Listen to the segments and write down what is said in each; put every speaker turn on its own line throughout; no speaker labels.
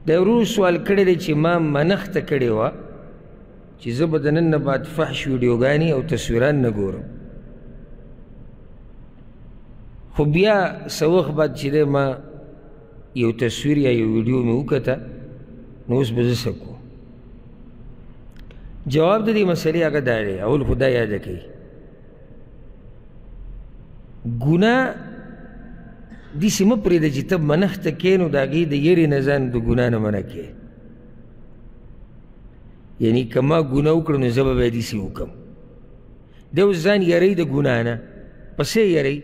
دا ورور سوال کړی دی چې ما منښته کړې وه چې زه به د نن نه بعد فحش ویډیوګانې او تصویران نه ګورم، خو بیا څه وخت بعد چې دی ما یو تصویر یا یو ویډیو مې وکته نو اوس به زه څه کوم؟ جواب د دې مسلې هغه دا دی، اول خو دا یاده کوي ګناه داسې مه پرېږده چې ته منښته کوې نو د هغې د یرې نه ځان د ګناه نه منع کوې، یعنی که ما ګناه وکړه نو زه به بیا داسې وکړم. دی اوس ځان یری د ګناه نه، په څه یری؟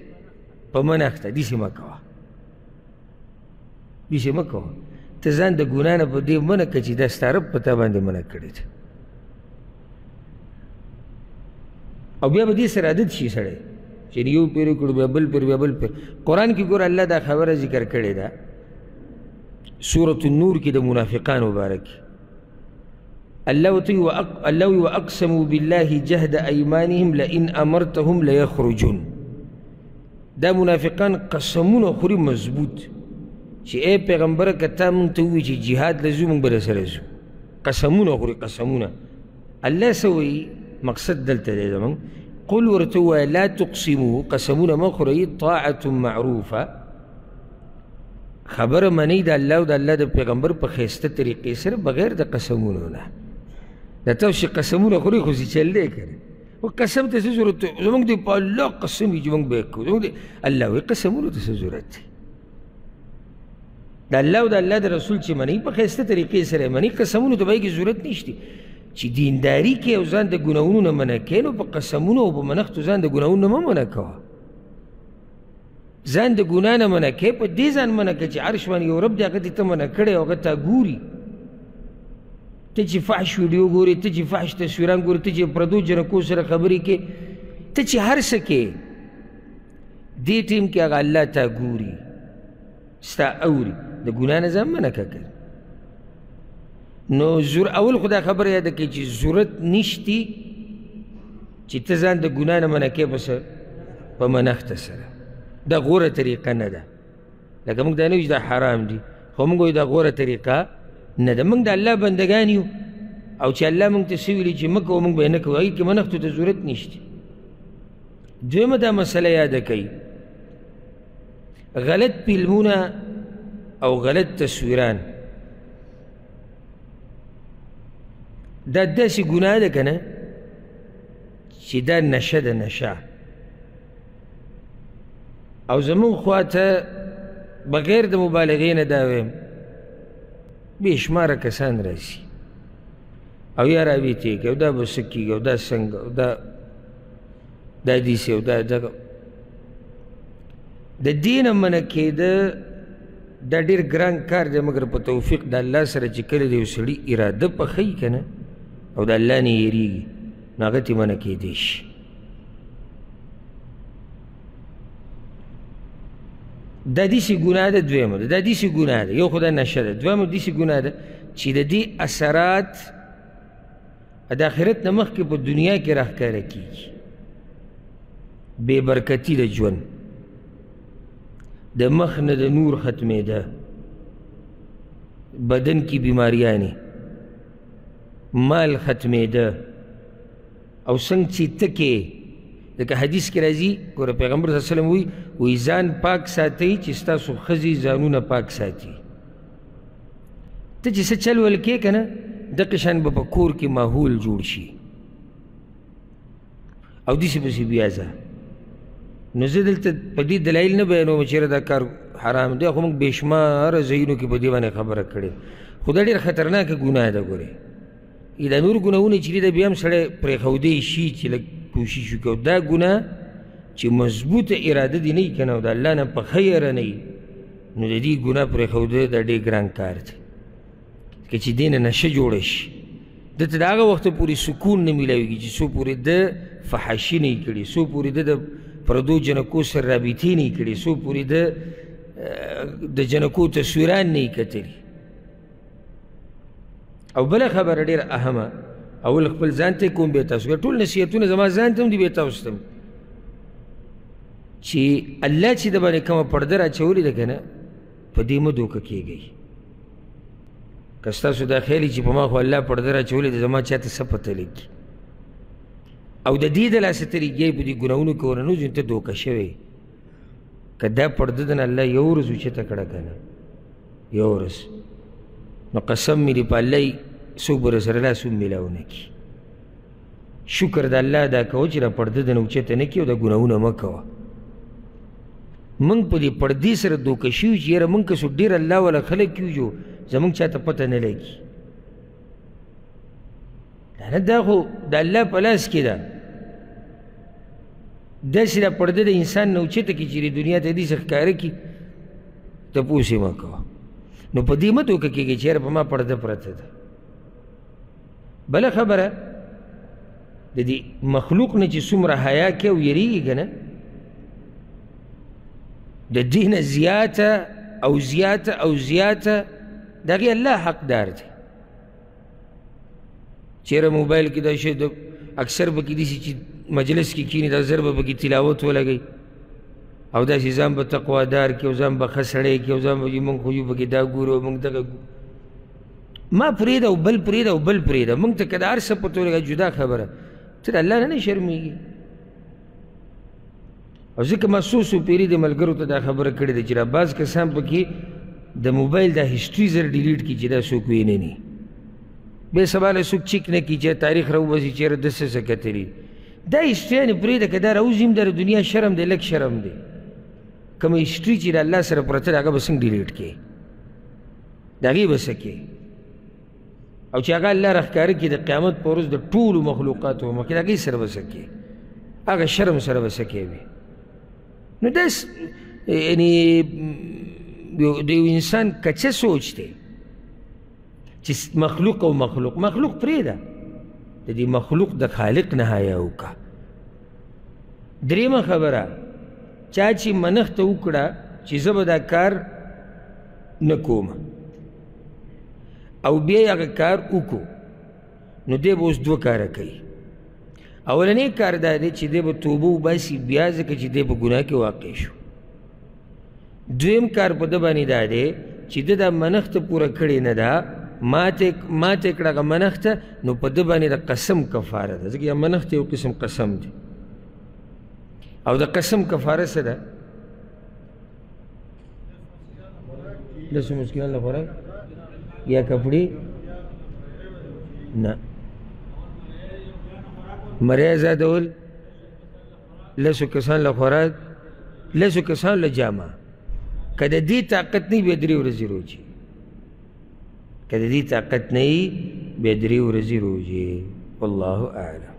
په منښته. داسې مه کوه، داسې مه کوه، ته ځان د ګناه نه په دې منع کړه چې دا ستا رب په تا باندې منع کړې ده، او بیا به دې سره عادت شي سړی چې یو پیر وکړو بیا بل پیر بیا بل پیر. قرآن کې ګوره الله دا خبره ذکر کړې ده سورة النور کې د منافقانو باره کې، الله وی واقسموا بالله جهد ایمانهم لئن امرتهم لیخرجون. دا منافقان قسمونه خوري مضبوط چې ای پیغمبره که تا مونږ ته ووایي چې جهاد له ځو مونږ به درسره ځو، قسمونه خوري قسمونه. الله څه وایي؟ مقصد دلته دی زمونږ قل ورته ووایه لا تقسموا، قسمونه مه خورئ، طاعة معروفه، خبره منئ د الله او د الله د پیغمبر په ښایسته طریقې سره بغیر د قسمونو نه. دا تاسو چې قسمونه خورئ خو چې چل دی که نه، و قسم ته څه ضرورت دی؟ زمونږ دی په الله قسم وي چې مونږ به یې کوو، زمونږ دی الله وایي قسمونو ته څه ضرورت دی؟ د الله او د الله د رسول چې منئ په ښایسته طریقې سره یې منئ، قسمونو ته به یې کې ضرورت نشته. چې دینداري کې او ځان د ګناهونو نه منع کوې نو په قسمونو او په منښتو ځان د ګناهونو نه مه منع کوه. ځان د ګناه نه منع کوې، په دې ځان منع کوه چې عرش باندې یو رب دی هغه دې ته منع کړی او هغه تا ګوري. ته چې فحش ویډیو ګورې، ته چې فحش تصویران ګورې، ته چې پردو جنکو سره خبرې کوې، ته چې هر څه کوې، دې ټیم کې هغه الله تا ګوري، ستا اوري، د ګناه نه ځان منع کوه. نو اول خو دا خبره یاده کوي چې ضرورت نشتی چې ته ځان د ګناه نه منع کوې په منښته سره. دا غوره طریقه نه ده، لکه موږ دا نه وایو چې دا حرام دي، خو موږ وایو دا غوره طریقه نه ده. موږ د الله بندګان یو او چې الله موږ ته څه ویلي چې مه کوو موږ به یې نه کوو، هغې کې منښتو ته ضرورت نشته. دویمه دا مسله یاده کوي غلط فلمونه او غلط تصویران، دا داسې ګناه ده که نه چې دا نشه ده، نشه. او زمونږ خوا ته بغیر د مبالغې نه دا وایم بې شماره کسان راځي او یا راویتېږي او دا به څه کېږي او دا څنګه او دا داسې او دا د دې نه منع کېده. دا ډېر ګران کار دی، مګر په توفیق د الله سره چې کله د یو سړي اراده پخوي که نه او د الله نه یېرېږي نو هغه ترې منع کېدی شي. دا داسې ګناه ده. دویمه ده دا داسې ګناه ده، یو خو دا نشه ده، دویمه داسې ګناه ده چې د دې اثرات د آخرت نه مخکې په دنیا کې راښکاره کېږي. بې برکتي د ژوند، د مخ نه د نور ختمېده، بدن کې بیماریانې، مال ختمېده، او څنګه چې ته کې لکه حدیث کې راځي ګوره پیغمبر صلی الله علیه وسلم وایي ځان پاک ساتئ چې ستاسو ښځې ځانونه پاک ساتي. ته چې څه چل ول کې که نه دقې شان به په کور کې ماحول جوړ شي او داسې پسې بیا ځه. نو زه دلته په دې دلایل نه بیانوم چېرې دا کار حرام دی، خو موږ بې شماره ځایونو کې په دې باندې خبره کړې، خو دا ډېر خطرناکه ګناه ده. ګورې دا نور ګناهونه چې دي دا بیا هم سړی پرېښودی شي چې لږ کوشش وکړو. دا ګناه چې مضبوطه اراده دې نه وي که نه او د الله نه پخه یره نه وي نو د دې ګناه پرېښودل دا ډېر ګران کار دی. که چې دې نه نشه جوړه شي دته د هغه وخته پورې سکون نه میلاویږي چې څو پورې ده فحاشي نه یې کړي، څو پورې ده د پردو جنکو سره رابطې نه یې کړي، څو پورې ده د جنکو تصویران نه یې کتلي. او بله خبره ډېره اهمه، اول خپل ځان ته کوم بیا تاسو ټول نصیحتونه زما ځان ته هم دي بیا تاسو ته هم، چې الله چې د باندې کومه پرده راچولې ده که نه په دې مه دوکه کېږئ. که ستاسو دا خیال چې په ما خو الله پرده راچولې ده زما چاته څه پته لګي او د دې د لاسه طریقې په دې ګناهونو کې ورننوځو ته دوکه شوی که دا پرده د نه الله یو ورځ اوچته کړه که نه یو ورځ نو قسم مې دې په الله څوک به راسره لاس هم میلاو نه کړي شکر د الله ادا کوه چې را پرده د نه اوچته نه کړي او دا ګناهونه مه کوه موږ په دې پردې سره دوکه شوي چې یاره موږ که څوک ډېر الله والا خلک کیږو زموږ چاته پته نه لګي دا خو د الله په لاس کې ده داسې دا پرده د انسان نه اوچته کړي چې دنیا ته دې څه ښکاره کړي تپوس یې مه کوه نو په دې مه دوکه کېږي چې یاره په ما پرده پرته ده بله خبره د دې مخلوق نه چې څومره حیا کوي او یریږي که نه د دې نه زیاته او زیاته او زیاته د هغې الله حقدار دی چېرې موبایل کې دا شی اکثر به کې داسې چې مجلس کې کښېني دا زر به پکې تلاوت ولګوي او داسې ځان به تقوادار کړي او ځان به ښه سړی کړي او ځان به موږ خو یو پکې دا ګورو او موږ دغه ما پرېږده او بل پرېږده او بل پرېږده موږ ته که د هر څه پته ولګي جدا خبره ته د الله نه شرمېږي او ځکه ما څو څو پیرې د ملګرو ته دا خبره کړې ده چې را بعض کسان پکې د موبایل دا هسټري زر ډیلیټ کړي چې دا څوک وینه نه بې سواله څوک چیک نه کړي چې تاریخ راوباسي چېرې ده څه څه کتلي دا هسټریانې پرېږده که دا راوځي هم د دنیا شرم دی لږ شرم دی کومه هسټري چې د الله سره پرته ده هغه به څنګه ډیلیټ کړي د هغې به څه کړي او چې هغه الله راښکاره کړي د قیامت په ورځ د ټولو مخلوقاتو مخکې د هغې سره به څه کړي هغه شرم سره به څه کوي نو دا یعنې د یو انسان کچه سوچ دی چې مخلوق او مخلوق پرېږده د دې مخلوق د خالق نه حیا وکړه درېیمه خبره چا چې منښته وکړه چې زه به دا کار نه کوم او بیا یې هغه کار وکړو نو دی به اوس دوه کاره کوي اولنی کار دا دی چې دی به توبه وباسي بیا ځکه چې دی په ګناه کې واقع شو دویم کار په ده باندې دا دی چې ده دا منښته پوره کړې نه ده ماته کړه هغه منښته نو په ده باندې د قسم کفاره ده ځکه یا منښته یو قسم قسم دی او د قسم کفاره څه ده لسو مسکینان له خوراک یا کپړې نه مری ازادول لسو کسان له خوراک لسو کسان له جامه که د دې طاقت نه وي بیا 3 ورځې روجې که د دې طاقت نه وي بیا 3 ورځې روجې والله اعلم